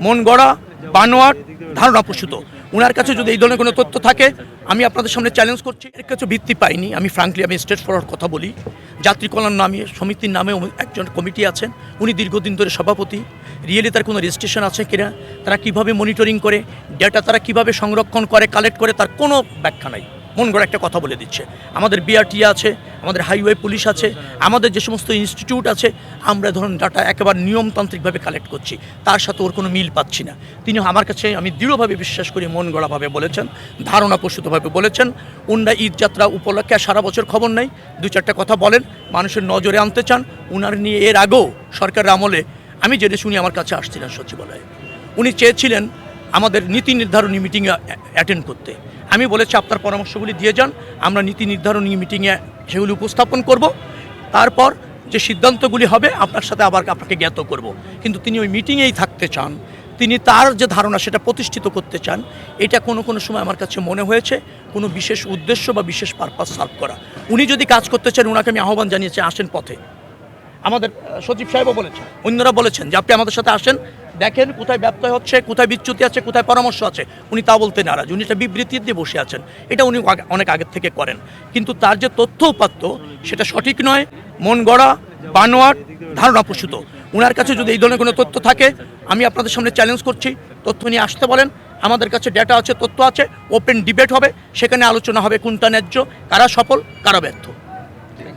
মন গড়া, বানোয়াট, ধারণাপ্রসূত। ওনার কাছে যদি এই ধরনের কোনো তথ্য থাকে আমি আপনাদের সামনে চ্যালেঞ্জ করছি। এর কাছে ভিত্তি পাইনি। আমি ফ্রাঙ্কলি স্ট্রেট ফরওয়ার্ড কথা বলি। যাত্রী কল্যাণ নামে সমিতির নামে একজন কমিটি আছেন, উনি দীর্ঘদিন ধরে সভাপতি। রিয়েলি তার কোনো রেজিস্ট্রেশন আছে কিনা, তারা কিভাবে মনিটরিং করে, ডেটা তারা কিভাবে সংরক্ষণ করে, কালেক্ট করে, তার কোনো ব্যাখ্যা নাই। মন গড়া একটা কথা বলে দিচ্ছে। আমাদের বিআরটি আছে, আমাদের হাইওয়ে পুলিশ আছে, আমাদের যে সমস্ত ইনস্টিটিউট আছে, আমরা ধরুন ডাটা একেবারে নিয়মতান্ত্রিকভাবে কালেক্ট করছি, তার সাথে ওর কোনো মিল পাচ্ছি না। তিনি আমার কাছে, আমি দৃঢ়ভাবে বিশ্বাস করি, মন গড়াভাবে বলেছেন, ধারণাপ্রসূতভাবে বলেছেন। ওনারা ঈদ যাত্রা উপলক্ষে সারা বছর খবর নেই, দু চারটা কথা বলেন, মানুষের নজরে আনতে চান। ওনার নিয়ে এর আগেও সরকারের আমলে আমি জেনে শুনি আমার কাছে আসছিলেন সচিবালয়ে। উনি চেয়েছিলেন আমাদের নীতি নির্ধারণী মিটিংয়ে অ্যাটেন্ড করতে। আমি বলেছি আপনার পরামর্শগুলি দিয়ে যান, আমরা নীতি নির্ধারণী মিটিংয়ে সেগুলি উপস্থাপন করব, তারপর যে সিদ্ধান্তগুলি হবে আপনার সাথে আবার আপনাকে জ্ঞাত করব। কিন্তু তিনি ওই মিটিংয়েই থাকতে চান, তিনি তার যে ধারণা সেটা প্রতিষ্ঠিত করতে চান। এটা কোনো কোনো সময় আমার কাছে মনে হয়েছে কোনো বিশেষ উদ্দেশ্য বা বিশেষ পারপাস সার্ভ করা। উনি যদি কাজ করতে চান, ওনাকে আমি আহ্বান জানিয়েছি, আসেন পথে। আমাদের সচিব সাহেবও বলেছেন, অন্যরা বলেছেন যে আপনি আমাদের সাথে আসেন, দেখেন কোথায় ব্যত্যয় হচ্ছে, কোথায় বিচ্যুতি আছে, কোথায় পরামর্শ আছে। উনি তা বলতে নারাজ, উনি একটা বিবৃতি দিয়ে বসে আছেন। এটা উনি অনেক আগের থেকে করেন, কিন্তু তার যে তথ্য উপাত্ত সেটা সঠিক নয়, মন গড়া, বানোয়াট, ধারণাপ্রসূত। ওনার কাছে যদি এই ধরনের কোনো তথ্য থাকে আমি আপনাদের সামনে চ্যালেঞ্জ করছি, তথ্য নিয়ে আসতে বলেন। আমাদের কাছে ডেটা আছে, তথ্য আছে, ওপেন ডিবেট হবে, সেখানে আলোচনা হবে কোনটা ন্যায্য, কারা সফল, কারা ব্যর্থ।